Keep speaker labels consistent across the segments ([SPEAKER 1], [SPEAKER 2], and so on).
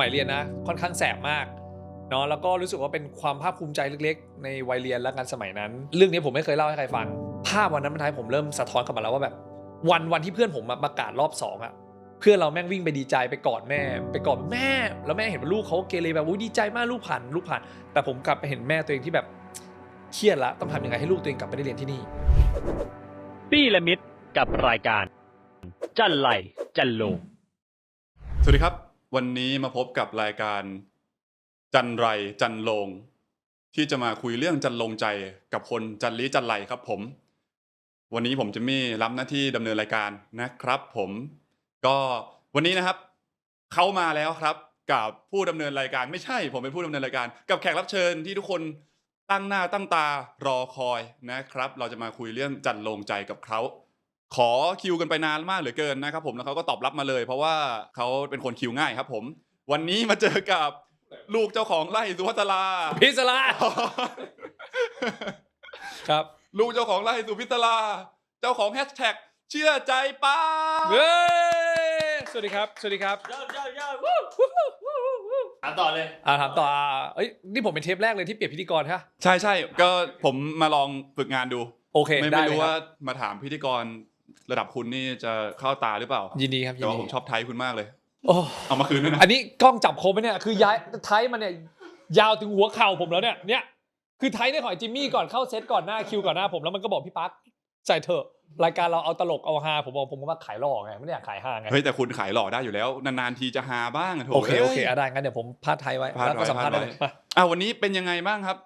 [SPEAKER 1] ยเรียนนะค่อนข้างแสบมากเนาะแล้วก็รู้สึกว่าเป็นความภาคภูมิใจเล็กๆในวัยเรียนและกันสมัยนั้นเรื่องนี้ผมไม่เคยเล่าให้ใครฟังภาพวันนั้นมันทำให้ผมเริ่มสะท้อนกลับมาแล้วว่าแบบวันที่เพื่อนผมมาประกาศรอบ2อ่ะเพื่อนเราแม่งวิ่งไปดีใจไปกอดแม่แล้วแม่เห็นว่าลูกเขาเกเรแบบดีใจมากลูกผ่านแต่ผมกลับไปเห็นแม่ตัวเองที่แบบเครียดละต้องทำยังไงให้ลูกตัวเองกลับไปได้เรียนที่นี่
[SPEAKER 2] ปี้และมิตรกับรายการจันไหลจันโลง
[SPEAKER 3] สวัสดีครับวันนี้มาพบกับรายการจันไรจันโลงที่จะมาคุยเรื่องจันลงใจกับคนจันลีจันไรครับผมวันนี้ผมจะมีรับหน้าที่ดำเนินรายการนะครับผมก็วันนี้นะครับเขามาแล้วครับกับผู้ดำเนินรายการไม่ใช่ผมเป็นผู้ดำเนินรายการกับแขกรับเชิญที่ทุกคนตั้งหน้าตั้งตารอคอยนะครับเราจะมาคุยเรื่องจันลงใจกับเขาขอคิวกันไปนานมากเหลือเกินนะครับผมแล้วเขาก็ตอบรับมาเลยเพราะว่าเขาเป็นคนคิวง่ายครับผมวันนี้มาเจอกับลูกเจ้าของไร่สุภัสรา
[SPEAKER 1] พิศราครับ
[SPEAKER 3] ลูกเจ้าของไร่สุพิศราเจ้าของแฮชแท็กเชื่อใจป้า
[SPEAKER 1] เฮ้ยสวัสดีครับ
[SPEAKER 2] ถามต่อเลย
[SPEAKER 1] ถามต่อเอ้ยนี่ผมเป็นเทปแรกเลยที่เปลี่ยนพิธีกรใช่
[SPEAKER 3] ใช่ก็ผมมาลองฝึกงานดู
[SPEAKER 1] โอเค
[SPEAKER 3] ไม่รู้ว่ามาถามพิธีกรระดับคุณนี่จะเข้าตาหรือเปล่า
[SPEAKER 1] ยินดีครับ
[SPEAKER 3] แต่ว่าผมชอบไทยคุณมากเลย
[SPEAKER 1] โอ้
[SPEAKER 3] เอามาคืนด้วยนะ
[SPEAKER 1] อันนี้กล้องจับคมไหมเนี่ยคือย้ายไทยมันเนี่ยยาวถึงหัวเข่าผมแล้วเนี่ยคือไทยเนี่ยขอจิมมี่ก่อนเข้าเซตก่อนหน้าคิวก่อนหน้าผมแล้วมันก็บอกพี่ปั๊กใส่เถอะรายการเราเอาตลกเอาฮาผมก็ว่าขายหล่อไงไม่ได้อยากขายฮาไง
[SPEAKER 3] เฮ้ยแต่คุณขายหล่อได้อยู่แล้วนานๆทีจะฮาบ้าง
[SPEAKER 1] โอเคได้งั้นเดี๋ยวผมพาดไทยไว้แล้วก็สัมภาษณ์ได้เลย
[SPEAKER 3] วันนี้เป็นยังไงบ้างครับ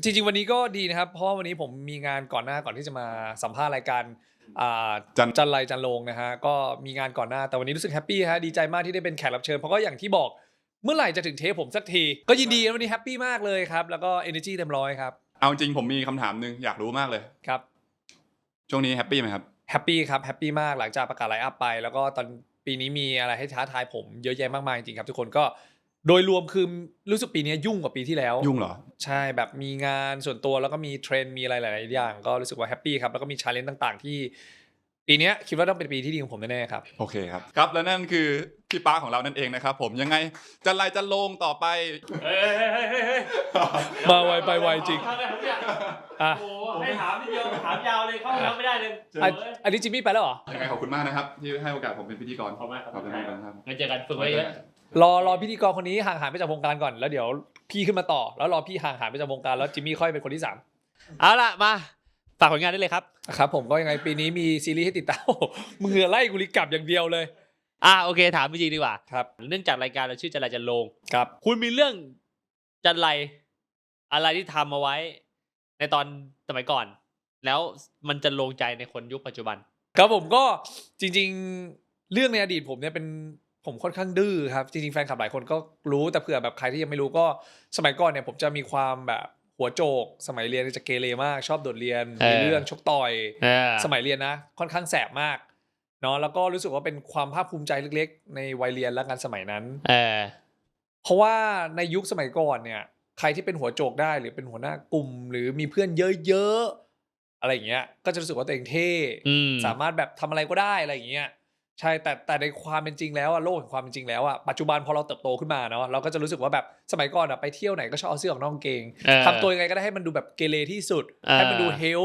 [SPEAKER 1] จริงๆวันนี้ก็ดีนะครับเพราะวันนี้ผมมีงานก่อนที่จะมาสัมภาษณ์รายการจันไรจันโลงนะฮะก็มีงานก่อนหน้าแต่วันนี้รู้สึกแฮปปี้ฮะดีใจมากที่ได้เป็นแขกรับเชิญเพราะก็อย่างที่บอกเมื่อไหร่จะถึงเทปผมสักทีก็ยินดีวันนี้แฮปปี้มากเลยครับแล้วก็ energy เต็มร้อยครับ
[SPEAKER 3] เอาจริงผมมีคำถามนึงอยากรู้มากเลย
[SPEAKER 1] ครับ
[SPEAKER 3] ช่วงนี้แฮปปี้ไหมครับ
[SPEAKER 1] แฮปปี้ครับแฮปปี้มากหลังจากประกาศไลน์อัพไปแล้วก็ตอนปีนี้มีอะไรให้ท้าทายผมเยอะแยะมากมายจริงครับทุกคนก็โดยรวมคือรู้สึกปีนี้ยุ่งกว่าปีที่แล้ว
[SPEAKER 3] ยุ่งเหรอ
[SPEAKER 1] ใช่แบบมีงานส่วนตัวแล้วก็มีเทรนด์มีอะไรหลายๆอย่างก็รู้สึกว่าแฮปปี้ครับแล้วก็มีชาเลนจ์ต่างๆที่ปีนี้คิดว่าต้องเป็นปีที่ดีของผมแน่ๆครับ
[SPEAKER 3] โอเคครับครับและนั่นคือพี่ป้าของเรานั่นเองนะครับผมยังไงจันไรจันโลงต่อไป
[SPEAKER 1] มาไวไปไวจริง
[SPEAKER 2] โอ้ให้ถามนิดเดียวถามยาวเลยเข้าแล้วไม่ได้เลย
[SPEAKER 1] อันนี้จิมมี่ไปแล้วเหรอ
[SPEAKER 3] ยังไงขอบคุณมากนะครับที่ให้โอกาสผมเป็นพิธีกร
[SPEAKER 2] ขอบคุณ
[SPEAKER 3] ครับ
[SPEAKER 2] งั้นเจอกันฝึกไว้เยอะ
[SPEAKER 1] รอพิธีกรคนนี้ห่างหายไปจากวงการก่อนแล้วเดี๋ยวพี่ขึ้นมาต่อแล้วรอพี่ห่างหายไปจากวงการแล้วจิมมี่ค่อยเป็นคนที่3
[SPEAKER 2] เอาล่ะมาฝากผลงานได้เลยครับ
[SPEAKER 1] ครับผมก็ยังไงปีนี้มีซีรีส์ให้ติดตามมึงไล่กูรีกลับอย่างเดียวเลย
[SPEAKER 2] โอเคถามจริงดีกว่า
[SPEAKER 1] ครับ
[SPEAKER 2] เนื่องจากรายการเราชื่อจันไรจันโลง
[SPEAKER 1] ครับ
[SPEAKER 2] คุณมีเรื่องจันไรอะไรที่ทำเอาไว้ในตอนสมัยก่อนแล้วมันจะลงใจในคนยุคปัจจุบัน
[SPEAKER 1] ครับผมก็จริงๆเรื่องในอดีตผมเนี่ยเป็นผมค่อนข้างดื้อครับจริงๆแฟนคลับหลายคนก็รู้แต่เผื่อแบบใครที่ยังไม่รู้ก็สมัยก่อนเนี่ยผมจะมีความแบบหัวโจกสมัยเรียนจะเกเรมากชอบโดดเรียนมีเรื่องชกต่อยสมัยเรียนนะค่อนข้างแสบมากเนาะแล้วก็รู้สึกว่าเป็นความภาคภูมิใจเล็กๆในวัยเรียนและกันสมัยนั้นเพราะว่าในยุคสมัยก่อนเนี่ยใครที่เป็นหัวโจกได้หรือเป็นหัวหน้ากลุ่มหรือมีเพื่อนเยอะๆอะไรอย่างเงี้ยก็จะรู้สึกว่าตัวเองเท่สามารถแบบทำอะไรก็ได้อะไรอย่างเงี้ยใช่แต่ในความเป็นจริงแล้วโลกแห่งความเป็นจริงแล้วปัจจุบันพอเราเติบโตขึ้นมาเนาะเราก็จะรู้สึกว่าแบบสมัยก่อนไปเที่ยวไหนก็ชอบเอาเสื้อออกนอกกางเกงทำตัวยังไงก็ได้ให้มันดูแบบเกเรที่สุดให้มันดูเฮล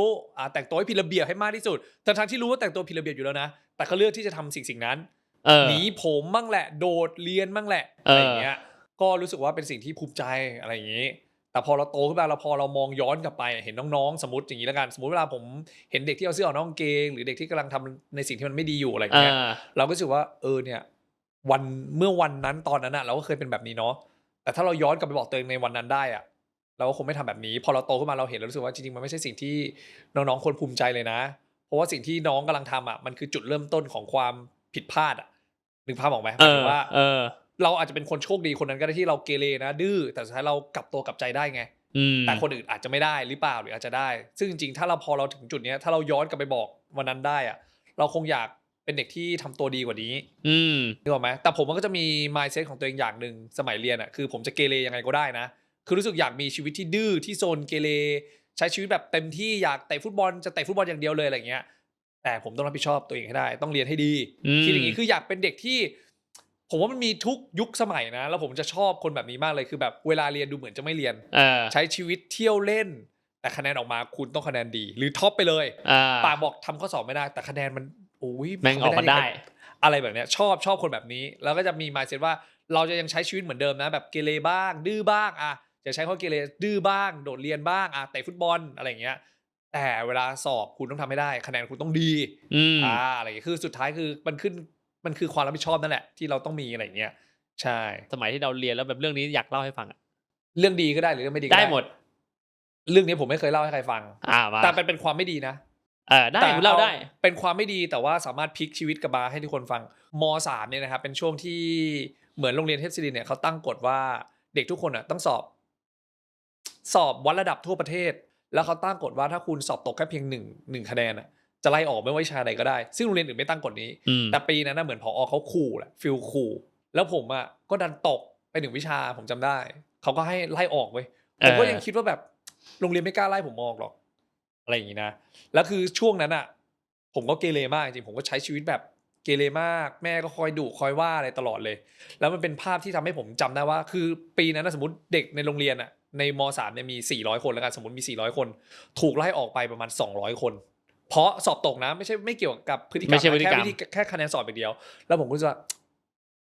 [SPEAKER 1] แต่งตัวให้ผิดระเบียบให้มากที่สุดทั้งที่รู้ว่าแต่งตัวผิดระเบียบอยู่แล้วนะแต่ก็เลือกที่จะทำสิ่งนั้นหนีผมบ้างแหละโดดเรียนบ้างแหละอะไรอย่างเงี้ยก็รู้สึกว่าเป็นสิ่งที่ภูมิใจอะไรอย่างงี้แต่พอเราโตขึ้นมาพอเรามองย้อนกลับไปเห็นน้องๆสมมติอย่างนี้แล้วกันสมมติเวลาผมเห็นเด็กที่เอาเสื้อออกนอกกางเกงหรือเด็กที่กำลังทำในสิ่งที่มันไม่ดีอยู่อะไรเงี้ยเราก็รู้สึกว่าเนี่ยเมื่อวันนั้นตอนนั้นเราก็เคยเป็นแบบนี้เนาะแต่ถ้าเราย้อนกลับไปบอกตัวเองในวันนั้นได้เราก็คงไม่ทำแบบนี้พอเราโตขึ้นมาเราเห็นแล้วรู้สึกว่าจริงๆมันไม่ใช่สิ่งที่น้องๆควรภูมิใจเลยนะเพราะว่าสิ่งที่น้องกำลังทำมันคือจุดเริ่มต้นของความผิดพลาดนึกภาพออกไหมหมายถึงว่าเราอาจจะเป็นคนโชคดีคนนั้นก็ได้ที่เราเกเรนะดื้อแต่สุดท้ายเรากลับตัวกลับใจได้ไงแต่คนอื่นอาจจะไม่ได้หรือเปล่าหรืออาจจะได้ซึ่งจริงๆถ้าพอเราถึงจุดนี้ถ้าเราย้อนกลับไปบอกวันนั้นได้เราคงอยากเป็นเด็กที่ทำตัวดีกว่านี้นึกออกไหมแต่ผมก็จะมี mindset ของตัวเองอย่างหนึ่งสมัยเรียนคือผมจะเกเรยังไงก็ได้นะคือรู้สึกอยากมีชีวิตที่ดื้อที่โซนเกเรใช้ชีวิตแบบเต็มที่อยากเตะฟุตบอลจะเตะฟุตบอลอย่างเดียวเลยอะไรเงี้ยแต่ผมต้องรับผิดชอบตัวเองให้ได้ต้องเรียนให้ดีคิดอย่างนี้คืออยากเป็นเด็กที่ ผมว่ามันมีทุกยุคสมัยนะแล้วผมจะชอบคนแบบนี้มากเลยคือแบบเวลาเรียนดูเหมือนจะไม่เรียน ใช้ชีวิตเที่ยวเล่นแต่คะแนนออกมาคุณต้องคะแนนดีหรือท็อปไปเลยปากบอกทำข้อสอบไม่ได้แต่คะแนนมันโอ้ย
[SPEAKER 2] แม่งออกมาได้
[SPEAKER 1] อะไรแบบเนี้ยชอบคนแบบนี้แล้วก็จะมี mindset ว่าเราจะยังใช้ชีวิตเหมือนเดิมนะแบบเกเรบ้างดื้อบ้างจะใช้ข้อเกเรดื้อบ้างโดดเรียนบ้างเตะฟุตบอลอะไรอย่างเงี้ยแต่เวลาสอบคุณต้องทำให้ได้คะแนนคุณต้องดีอะไรอย่างเงี้ยคือสุดท้ายคือมันคือความรับผิดชอบนั่นแหละที่เราต้องมีอะไรอย่างเงี้ยใช่
[SPEAKER 2] สมัยที่เราเรียนแล้วแบบเรื่องนี้อยากเล่าให้ฟัง
[SPEAKER 1] เรื่องดีก็ได้หรือเรื่องไม่ดีก็
[SPEAKER 2] ได้หมด
[SPEAKER 1] เรื่องนี้ผมไม่เคยเล่าให้ใครฟังแต่เป็นความไม่ดีนะ
[SPEAKER 2] ได้คุณเล่าได้
[SPEAKER 1] เป็นความไม่ดีแต่ว่าสามารถพลิกชีวิตกลับมาให้ทุกคนฟังม.3 เนี่ยนะครับเป็นช่วงที่เหมือนโรงเรียนเทพศิรินทร์เนี่ยเขาตั้งกฎว่าเด็กทุกคนต้องสอบวัดระดับทั่วประเทศแล้วเขาตั้งกฎว่าถ้าคุณสอบตกแค่เพียงหนึ่งคะแนนจะไล่ออกไม่ว่าวิชาใดก็ได้ซึ่งโรงเรียนอื่นไม่ตั้งกฎนี้แต่ปีนั้นเหมือนผอ.เขาขู่แหละฟีลขู่แล้วผมก็ดันตกไป1วิชาผมจำได้เขาก็ให้ไล่ออกเว้ยผมก็ยังคิดว่าแบบโรงเรียนไม่กล้าไล่ผมออกหรอกอะไรอย่างงี้นะแล้วคือช่วงนั้นผมก็เกเรมากจริงผมก็ใช้ชีวิตแบบเกเรมากแม่ก็คอยดุคอยว่าอะไรตลอดเลยแล้วมันเป็นภาพที่ทำให้ผมจำได้ว่าคือปีนั้นสมมติเด็กในโรงเรียนในม.3 เนี่ยมี400คนแล้วกันสมมติมี400คนถูกไล่ออกไปประมาณ200คนเพราะสอบตกนะไม่เกี่ยวกับพฤติกรรมแค่คะแนนสอบอย่างเดียวแล้วผมก็รู้สึกว่า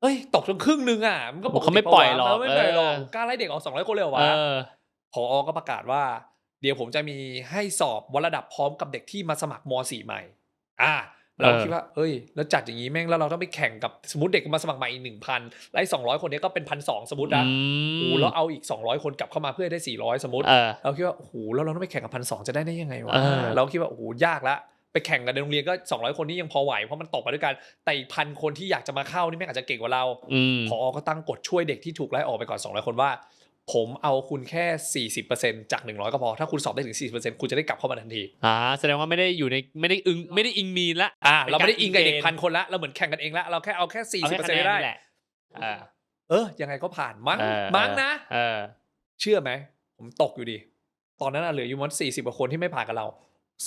[SPEAKER 1] เอ้ยตกจนครึ่งนึงมันก็
[SPEAKER 2] เขาไม่ปล่อยหรอก
[SPEAKER 1] ไม่ปล่อยหรอกกล้าไล่เด็กออก200คนเลยเหรอวะผอ.ก็ประกาศว่าเดี๋ยวผมจะมีให้สอบวัดระดับพร้อมกับเด็กที่มาสมัครม.4 ใหม่เราคิดว่าเฮ้ยแล้วจัดอย่างนี้แม่งแล้วเราต้องไปแข่งกับสมมติเด็กมาสมัครใหม่อีก 1,000 แล้ว200คนนี้ก็เป็น 1,200 สมมตินะโอ้แล้วเอาอีก200คนกลับเข้ามาเพื่อได้400สมมติเราคิดว่าโอ้โหแล้วเราต้องไปแข่งกับ 1,200 จะได้ยังไงวะเราคิดว่าโอ้โหยากละไปแข่งกันในโรงเรียนก็200คนนี้ยังพอไหวเพราะมันตกไปด้วยกันแต่อีก 1,000 คนที่อยากจะมาเข้านี่แม่งอาจจะเก่งกว่าเราผอ.ก็ตั้งกฎช่วยเด็กที่ถูกไล่ออกไปก่อน200คนว่าผมเอาคุณแค่ 40% จาก100ก็พอถ้าคุณสอบได้ถึง 40% คุณจะได้กลับเข้ามาทันที
[SPEAKER 2] แสดงว่าไม่ได้อิงมีนละ
[SPEAKER 1] เราไม่ได้อิงกับเด็ก1,000 คนละเราเหมือนแข่งกันเองละเราแค่เอาแค่ 40% ได้ยังไงก็ผ่านมั้งนะเชื่อไหมผมตกอยู่ดีตอนนั้นเหลืออยู่มัน40กว่าคนที่ไม่ผ่านกับเรา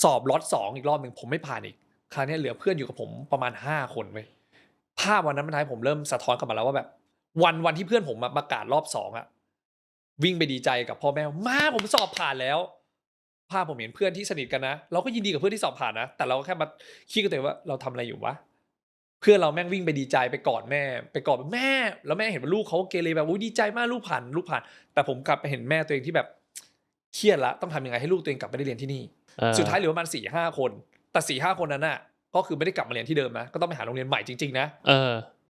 [SPEAKER 1] สอบล็อต2อีกรอบนึงผมไม่ผ่านอีกคราวนี้เหลือเพื่อนอยู่กับผมประมาณ5คนเว้ยภาพวันนั้นมันทำให้ผมเริ่มสะท้อนกลับมาแล้วว่าแบบวันที่เพื่อนผมมาประกาศรอบ2วิ่งไปดีใจกับพ่อแม่ผมสอบผ่านแล้วภาพผมเห็นเพื่อนที่สนิทกันนะเราก็ยินดีกับเพื่อนที่สอบผ่านนะแต่เราก็แค่มาคิดกันตัวเองว่าเราทำอะไรอยู่วะเพื่อนเราแม่งวิ่งไปดีใจไปกอดแม่ไปกอดแม่แล้วแม่เห็นว่าลูกเขาเกเรแบบดีใจมากลูกผ่านแต่ผมกลับไปเห็นแม่ตัวเองที่แบบเครียดละต้องทำยังไงให้ลูกตัวเองกลับไปได้เรียนที่นี่สุดท้ายเหลือประมาณ 4-5 คนแต่ 4-5 คนนั้นก็คือไม่ได้กลับมาเรียนที่เดิมนะก็ต้องไปหาโรงเรียนใหม่จริงๆนะ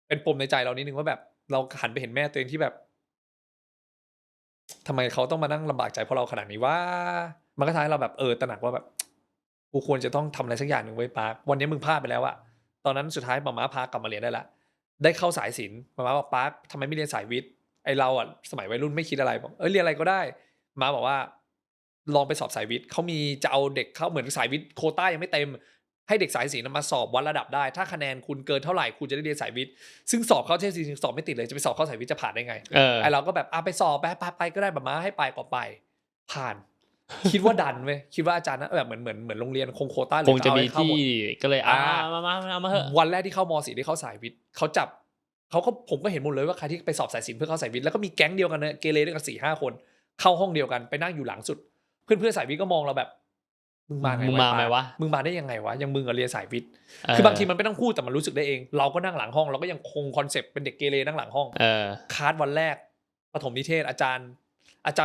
[SPEAKER 1] เป็นปมในใจเรานิดนึงว่าแบบเราหันไปเห็นแม่ตัวเองที่แบบทำไมเขาต้องมานั่งลำบากใจเพราะเราขนาดนี้ว่ามันก็ทำให้เราแบบตระหนักว่าแบบกูควรจะต้องทำอะไรสักอย่างหนึ่งไว้ปาร์ควันนี้มึงพลาดไปแล้วตอนนั้นสุดท้ายม่าพากลับมาเรียนได้ละได้เข้าสายศิลป์ม่าบอกปาร์คทำไมไม่เรียนสายวิทย์ไอเราสมัยวัยรุ่นไม่คิดอะไรบอกเรียนอะไรก็ได้ม่าบอกว่าลองไปสอบสายวิทย์เขามีจะเอาเด็กเข้าเหมือนสายวิทย์โควต้ายังไม่เต็มให้เด็กสายศิลป์มาสอบวัดระดับได้ถ้าคะแนนคุณเกินเท่าไหร่คุณจะได้เรียนสายวิทย์ซึ่งสอบเข้าเทศสอบไม่ติดเลยจะไปสอบเข้าสายวิทย์จะผ่านได้ไงไอเราก็แบบไปสอบไปก็ได้แบบมาให้ไปก็ไปผ่าน คิดว่าดันเว้ยคิดว่าอาจารย์นะแบบเหมือนโรงเรียนคงโควต้าเลย
[SPEAKER 2] คงจะมีที่ก็เลยมาเถอะ
[SPEAKER 1] วันแรกที่เข้าม.4ได้เข้าสายวิทย์เขาจับผมก็เห็นหมดเลยว่าใครที่ไปสอบสายศิลป์เพื่อเข้าสายวิทย์แล้วก็มีแก๊งเดียวกันเนี่ยเกเรด้วยกัน 4-5 คนเข้าห้องเดียวกันไปนั่งอยู่หลังสุดเพื่อนๆสายวิทย์ก็มองเราแบบมึงมาไงวะมึงมาได้ยังไงวะยังมึงเรียนสายวิทย์คือบางทีมันไม่ต้องพูดแต่มันรู้สึกได้เองเราก็นั่งหลังห้องเราก็ยังคงคอนเซปต์เป็นเด็กเกเรนั่งหลังห้องคลาสวันแรกประถมนิเทศอาจารย์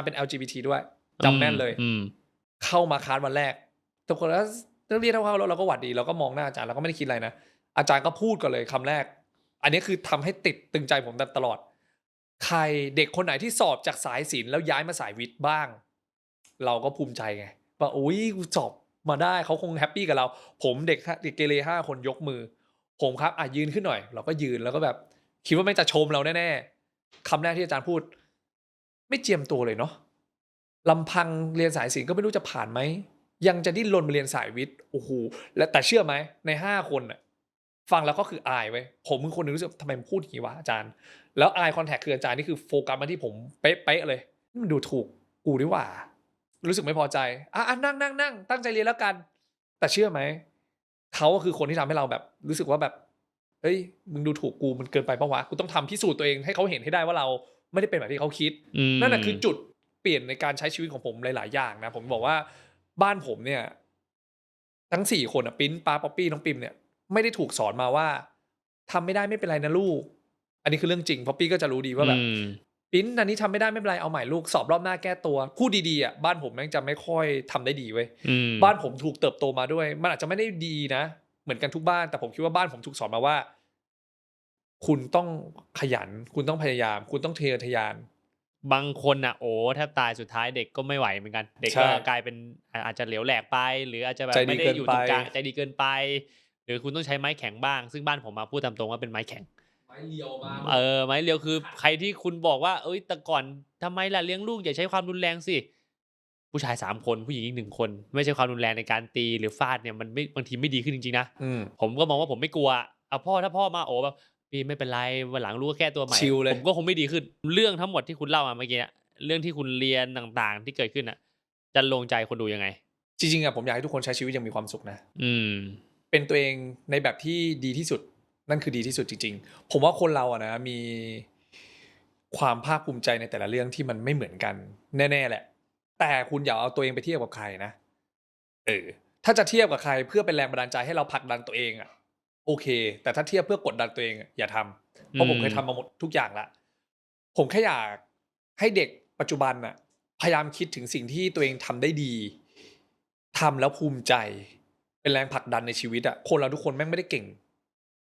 [SPEAKER 1] เป็น LGBT ด้วยจำแม่นเลยเข้ามาคลาสวันแรกทุกคนแล้วเรียนเท่าเราก็หวัดดีเราก็มองหน้าอาจารย์เราก็ไม่ได้คิดอะไรนะอาจารย์ก็พูดก่อนเลยคำแรกอันนี้คือทำให้ติดตึงใจผมตลอดใครเด็กคนไหนที่สอบจากสายศิลป์แล้วย้ายมาสายวิทย์บ้างเราก็ภูมิใจไงว่าอุ้ยกูสอบมาได้เขาคงแฮปปี้กับเราผมเด็กเกเร5 คนยกมือผมครับยืนขึ้นหน่อยเราก็ยืนแล้วก็แบบคิดว่าแม่งจะชมเราแน่ๆคำแรกที่อาจารย์พูดไม่เจียมตัวเลยเนาะลำพังเรียนสายศิลป์ก็ไม่รู้จะผ่านไหมยังจะดิ้นรนมาเรียนสายวิทย์โอ้โหและแต่เชื่อไหมใน5 คนฟังแล้วก็คืออายไว้ผมมึงคนนึงรู้สึกทำไมมึงพูดอย่างนี้วะอาจารย์แล้วอายคอนแทคคืออาจารย์นี่คือโฟกัสมาที่ผมเป๊ะๆเลยมันดูถูกกูดีกว่ารู้สึกไม่พอใจนั่งตั้งใจเรียนแล้วกันแต่เชื่อไหมเขาก็คือคนที่ทำให้เราแบบรู้สึกว่าแบบ เฮ้ยมึงดูถูกกูมันเกินไปปะวะกูต้องทำพิสูจน์ตัวเองให้เขาเห็นให้ได้ว่าเราไม่ได้เป็นแบบที่เขาคิดนั่นแหะคือจุดเปลี่ยนในการใช้ชีวิตของผมหลายๆอย่างนะผมบอกว่าบ้านผมเนี่ยทั้ง4คนปิ๊นป้าป๊อปปี้น้องปิมเนี่ยไม่ได้ถูกสอนมาว่าทำไม่ได้ไม่เป็นไรนะลูกอันนี้คือเรื่องจริงป๊อปปี้ก็จะรู้ดีว่าแบบปิ๊นอันนี้ทำไม่ได้ไม่เป็นไรเอาใหม่ลูกสอบรอบหน้าแก้ตัวพูดดีๆอ่ะบ้านผมแม่งจะไม่ค่อยทำได้ดีเว้ยบ้านผมถูกเติบโตมาด้วยมันอาจจะไม่ได้ดีนะเหมือนกันทุกบ้านแต่ผมคิดว่าบ้านผมถูกสอนมาว่าคุณต้องขยันคุณต้องพยายามคุณต้องทะเยอทะยาน
[SPEAKER 2] บางคนอ่ะโอ้แทบตายสุดท้ายเด็กก็ไม่ไหวเหมือนกันเด็กก็กลายเป็นอาจจะเหลวแหลกไปหรืออาจจะแบบไม่ได้อยู่ตรงกลางใจดีเกินไปหรือคุณต้องใช้ไม้แข็งบ้างซึ่งบ้านผมมาพูดตามตรงว่าเป็นไม้แข็ง
[SPEAKER 1] ไม้เรียวมา
[SPEAKER 2] ไม้เรียวคือใครที่คุณบอกว่าเอ้ยแต่ก่อนทำไมล่ะเลี้ยงลูกอย่าใช้ความรุนแรงสิผู้ชาย3คนผู้หญิงอีก1คนไม่ใช่ความรุนแรงในการตีหรือฟาดเนี่ยมันไม่บางทีไม่ดีขึ้นจริงๆนะผมก็มองว่าผมไม่กลัวเอาพ่อถ้าพ่อมาโอ้แบบพี่ไม่เป็นไรวันหลังลูกก็แก้ตัวใหม่ผมก็คงไม่ดีขึ้นเรื่องทั้งหมดที่คุณเล่ามาเมื่อกี้เรื่องที่คุณเรียนต่างๆที่เกิดขึ้นอ่ะจะลงใจคนดูยังไง
[SPEAKER 1] จริงๆอะผมอยากให้ทุกคนใช้ชีวิตอย่างมีความสุขนะเป็นตัวเองในแบบที่ดีที่สุดนั่นคือดีที่สุดจริงๆผมว่าคนเราอะนะมีความภาคภูมิใจในแต่ละเรื่องที่มันไม่เหมือนกันแน่ๆแหละแต่คุณอย่าเอาตัวเองไปเทียบกับใครนะถ้าจะเทียบกับใครเพื่อเป็นแรงบันดาลใจให้เราผลักดันตัวเองอะโอเคแต่ถ้าเทียบเพื่อกดดันตัวเองอย่าทำเพราะผมเคยทำมาหมดทุกอย่างละผมแค่อยากให้เด็กปัจจุบันน่ะพยายามคิดถึงสิ่งที่ตัวเองทำได้ดีทำแล้วภูมิใจเป็นแรงผลักดันในชีวิตอะคนเราทุกคนแม่งไม่ได้เก่ง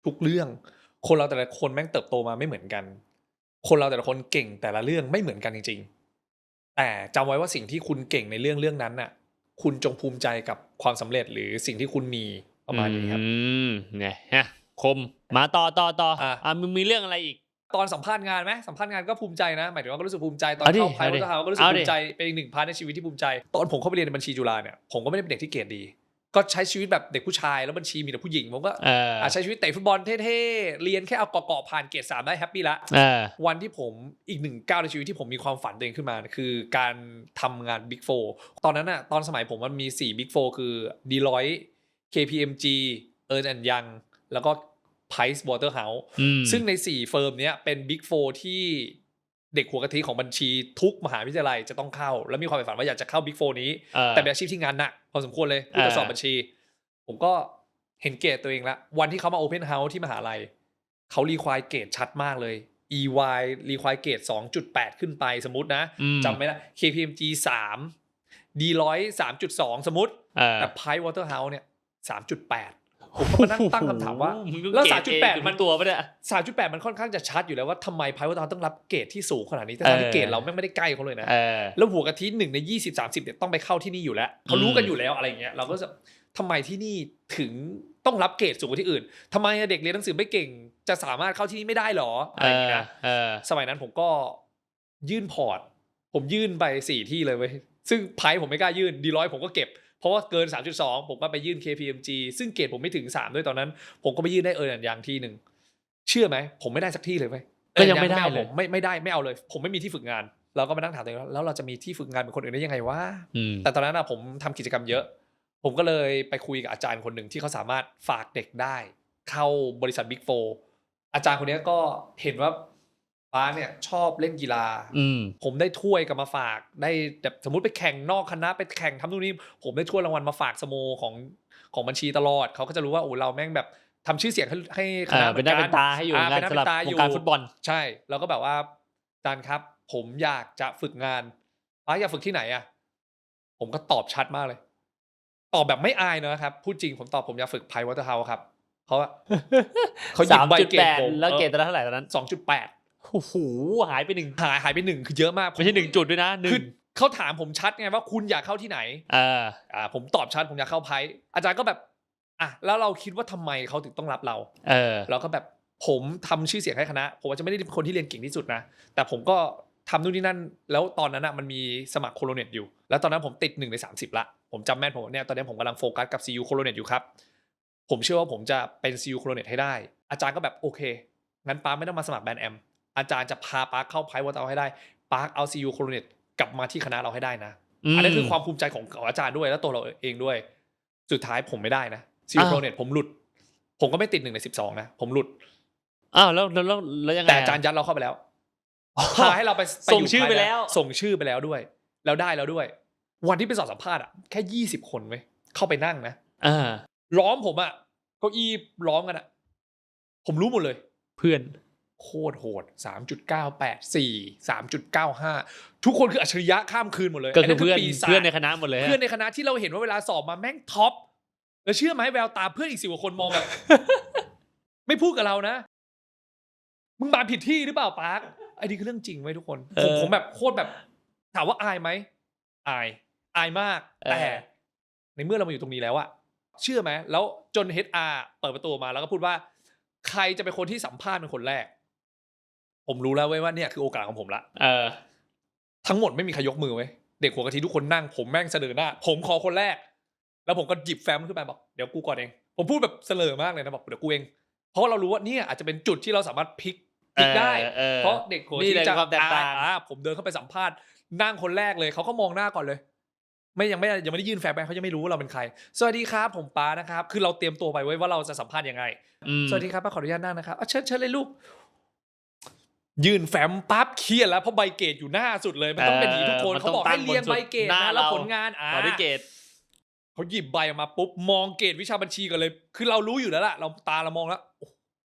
[SPEAKER 1] ทุกเรื่องคนเราแต่ละคนแม่งเติบโตมาไม่เหมือนกันคนเราแต่ละคนเก่งแต่ละเรื่องไม่เหมือนกันจริงๆแต่จำไว้ว่าสิ่งที่คุณเก่งในเรื่องนั้นน่ะคุณจงภูมิใจกับความสำเร็จหรือสิ่งที่คุณมีประมาณนี้ครับ
[SPEAKER 2] เนี่ยฮะคมมาต่อมึงมีเรื่องอะไรอีก
[SPEAKER 1] ตอนสัมภาษณ์งานไหมสัมภาษณ์งานก็ภูมิใจนะหมายถึงว่าก็รู้สึกภูมิใจตอนเข้าไพร์วัตเตอร์เฮาส์ก็รู้สึกภูมิใจเป็นอีก1 พาร์ทในชีวิตที่ภูมิใจตอนผมเข้าไปเรียนในบัญชีจุฬาเนี่ยผมก็ไม่ได้เป็นเด็กที่เกรดดีก็ใช้ชีวิตแบบเด็กผู้ชายแล้วบัญชีมีแต่ผู้หญิงผมก็ใช้ชีวิตเตะฟุตบอลเท่ๆเรียนแค่เอาเกาะผ่านเกรด3ได้แฮปปี้ละวันที่ผมอีก1 ก้าวในชีวิตที่ผมมีความฝันตัวเองขึ้นมาคือการทำงาน Big 4ตอนนั้นน่ะตอนสมัยผมมันมี4 Big 4คือ Deloitte KPMG Ernst & Young แล้วก็Price Waterhouse ซึ่งใน4เฟิร์มเนี้ยเป็น Big 4ที่เด็กหัวกะทิของบัญชีทุกมหาวิทยาลัยจะต้องเข้าแล้วมีความฝันว่าอยากจะเข้า Big 4นี้แต่เป็นอาชีพที่งานหนักพอสมควรเลยผู้ตรวจสอบบัญชีผมก็เห็นเกรดตัวเองละวันที่เขามา Open House ที่มหาลัยเขารีควายเกรดชัดมากเลย EY รีควายเกรด 2.8 ขึ้นไปสมมุตินะจำไม่ได้ KPMG 3 Deloitte 3.2 สมมุติแต่ Price Waterhouse เนี่ย 3.8ผมก็มานั่งตั้งคำถามว่าแล้ว 3.8 มัน
[SPEAKER 2] ตัวปะเนี่ย
[SPEAKER 1] 3.8 มันค่อนข้างจะชัดอยู่แล้วว่าทำไมไพร์วัตเตอร์ต้องรับเกรดที่สูงขนาดนี้แต่ที่เกรดเราไม่ได้ใกล้เขาเลยนะแล้วหัวกะทิ1ใน20-30เนี่ยต้องไปเข้าที่นี่อยู่แล้วเขารู้กันอยู่แล้วอะไรอย่างเงี้ยเราก็จะทำไมที่นี่ถึงต้องรับเกรดสูงกว่าที่อื่นทำไมเด็กเรียนหนังสือไม่เก่งจะสามารถเข้าที่นี่ไม่ได้หรออะไรอย่างเงี้ยสมัยนั้นผมก็ยื่นพอร์ตผมยื่นไป4ที่เลยเว้ยซึ่งไพร์ผมไม่กล้ายื่นDeloitteผมก็เก็บเพราะว่าเกิน 3.2 ผมก็ไปยื่น KPMG ซึ่งเกรดผมไม่ถึง3ด้วยตอนนั้นผมก็ไปยื่นได้Ernst & Youngที่นึงเชื่อไหมผมไม่ได้สักที่เลยเว้ย
[SPEAKER 2] ก็ยังไม่ได้เลย
[SPEAKER 1] ผมไม่ได้ไม่เอาเลยผมไม่มีที่ฝึกงานเราก็มานั่งถามตัวเองแล้วเราจะมีที่ฝึกงานเป็นคนอื่นได้ยังไงวะแต่ตอนนั้นนะผมทำกิจกรรมเยอะผมก็เลยไปคุยกับอาจารย์คนหนึ่งที่เขาสามารถฝากเด็กได้เข้าบริษัท Big 4อาจารย์คนนี้ก็เห็นว่าป้าเนี่ยชอบเล่นกีฬาผมได้ถ้วยกลับมาฝากได้แบบสมมุติไปแข่งนอกคณะไปแข่งทำนู่นนี่ผมได้ถ้วยรางวัลมาฝากสโมของบัญชีตลอดเขาก็จะรู้ว่าโอ้เราแม่งแบบทำชื่อเสียงให้คณะ
[SPEAKER 2] เป็นหน้าเป็นตาให้อยู่งานสำหรับวงการฟุตบอล
[SPEAKER 1] ใช่แล้วก็แบบว่าอาจารย์ครับผมอยากจะฝึกงานป้าอยากฝึกที่ไหนอ่ะผมก็ตอบชัดมากเลยตอบแบบไม่อายนะครับพูดจริงผมตอบผมอยากฝึก Price Waterhouse ครับเพราะว่าเขาหยิบใบเกรดผม
[SPEAKER 2] แล้วเกรดเท่าไหร่ตอนนั้น
[SPEAKER 1] 2.8
[SPEAKER 2] โอ้โหหายไป1
[SPEAKER 1] หายไป1คือเยอะมาก
[SPEAKER 2] ไม่ใช่1จุดด้วยนะ
[SPEAKER 1] คือเขาถามผมชัดไงว่าคุณอยากเข้าที่ไหนผมตอบชัดผมอยากเข้าไพร์อาจารย์ก็แบบแล้วเราคิดว่าทำไมเขาถึงต้องรับเราเราก็แบบผมทำชื่อเสียงให้คณะผมอาจจะไม่ได้เป็นคนที่เรียนเก่งที่สุดนะแต่ผมก็ทำนู่นนี่นั่นแล้วตอนนั้นมันมีสมัครโคโลเนตอยู่แล้วตอนนั้นผมติด1ใน30ละผมจำแม่นผมเนี่ยตอนนี้ผมกำลังโฟกัสกับ CU โคโลเนตอยู่ครับผมเชื่อว่าผมจะเป็น CU โคโลเนตให้ได้อาจารย์ก็แบบโอเคงั้นป้าไม่ต้องมาสมัครแบรนด์แอมอาจารย์จะพาปาร์คเข้าไพร์วัตเตอร์ให้ได้ปาร์คเอา CU โคโลเนตกลับมาที่คณะเราให้ได้นะอันนี้คือความภูมิใจของอาจารย์ด้วยและตัวเราเองด้วยสุดท้ายผมไม่ได้นะ CU โคโลเนตผมหลุด ผมก็ไม่ติด1ใน12นะผมหลุด
[SPEAKER 2] อ้าวแล้วยังไง
[SPEAKER 1] แต่อาจารย์ยัดเราเข้าไปแล้วพาให้เราไป
[SPEAKER 2] ส่งชื่อไปแล้ว
[SPEAKER 1] ส่งชื่อไปแล้วด้วยแล้วได้แล้วด้วยวันที่ไปสอบสัมภาษณ์อ่ะแค่20คนเว้ยเข้าไปนั่งนะล้อมผมอ่ะเก้าอี้ล้อมกันอ่ะผมรู้หมดเลย
[SPEAKER 2] เพื่อน
[SPEAKER 1] โคตรโหด 3.984 3.95 ทุกคนคืออัจฉริยะข้ามคืนหมดเลย
[SPEAKER 2] ก็คือเพื่อนในคณะหมดเลย
[SPEAKER 1] เพื่อนในคณะที่เราเห็นว่าเวลาสอบมาแม่งท็อปแล้วเชื่อไหมแววตาเพื่อนอีก10กว่าคนมองแบบ ไม่พูดกับเรานะมึงมาผิดที่หรือเปล่าปาร์คไอ้นี่คือเรื่องจริงไว้ทุกคนผมแบบโคตรแบบถามว่าอายไหมอายมากแต่ในเมื่อเรามาอยู่ตรงนี้แล้วอะเชื่อไหมแล้วจน HR เปิดประตูมาแล้วก็พูดว่าใครจะเป็นคนที่สัมภาษณ์เป็นคนแรกผมรู้แล้วเว้ยว่าเนี่ยคือโอกาสของผมละทั้งหมดไม่มีใครยกมือเว้ยเด็กหัวกะทิทุกคนนั่งผมแม่งเสนอหน้าผมขอคนแรกแล้วผมก็หยิบแฟ้มขึ้นไปบอกเดี๋ยวกูก่อนเองผมพูดแบบเสลอมากเลยนะบอกเดี๋ยวกูเองเพราะเรารู้ว่าเนี่ยอาจจะเป็นจุดที่เราสามารถพลิกได้เพราะเด็กหัวกะทิจะผมเดินเข้าไปสัมภาษณ์นั่งคนแรกเลยเขาก็มองหน้าก่อนเลยยังไม่ได้ยื่นแฟ้มไปเขายังไม่รู้ว่าเราเป็นใครสวัสดีครับผมปานะครับคือเราเตรียมตัวไปไว้ว่าเราจะสัมภาษณ์ยังไงสวัสดีครับป้าขออนุญาตนั่งนะครับเชิญเลยลูกยื่นแฟ้มปั๊บเครียดแล้วเพราะใบเกรดอยู่หน้าสุดเลยมันต้องเป็นอย่างนี้ทุกคนเขาบอกให้เรียงใบเกรดนะแล้วผลงาน
[SPEAKER 2] ได้เกรด
[SPEAKER 1] เขาหยิบใบออกมาปุ๊บมองเกรดวิชาบัญชีกันเลยคือเรารู้อยู่แล้วล่ะเรามองแล้ว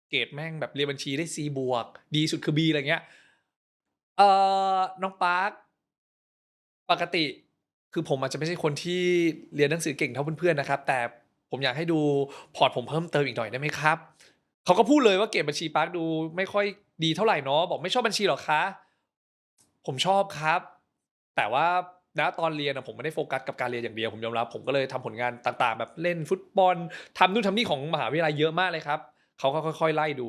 [SPEAKER 1] เกรดแม่งแบบเรียนบัญชีได้ C บวกดีสุดคือ B อะไรเงี้ยน้องปาร์คปกติคือผมอาจจะไม่ใช่คนที่เรียนหนังสือเก่งเท่าเพื่อนๆนะครับแต่ผมอยากให้ดูพอร์ตผมเพิ่มเติมอีกหน่อยได้ไหมครับเขาก็พูดเลยว่าเกรดบัญชีปาร์คดูไม่ค่อยดีเท่าไหร่เนาะบอกไม่ชอบบัญชีหรอคะผมชอบครับแต่ว่าณตอนเรียนผมไม่ได้โฟกัสกับการเรียนอย่างเดียวผมยอมรับผมก็เลยทำผลงานต่างๆแบบเล่นฟุตบอลทำนู่นทำนี่ของมหาวิทยาลัยเยอะมากเลยครับเขาก็ค่อยๆไล่ดู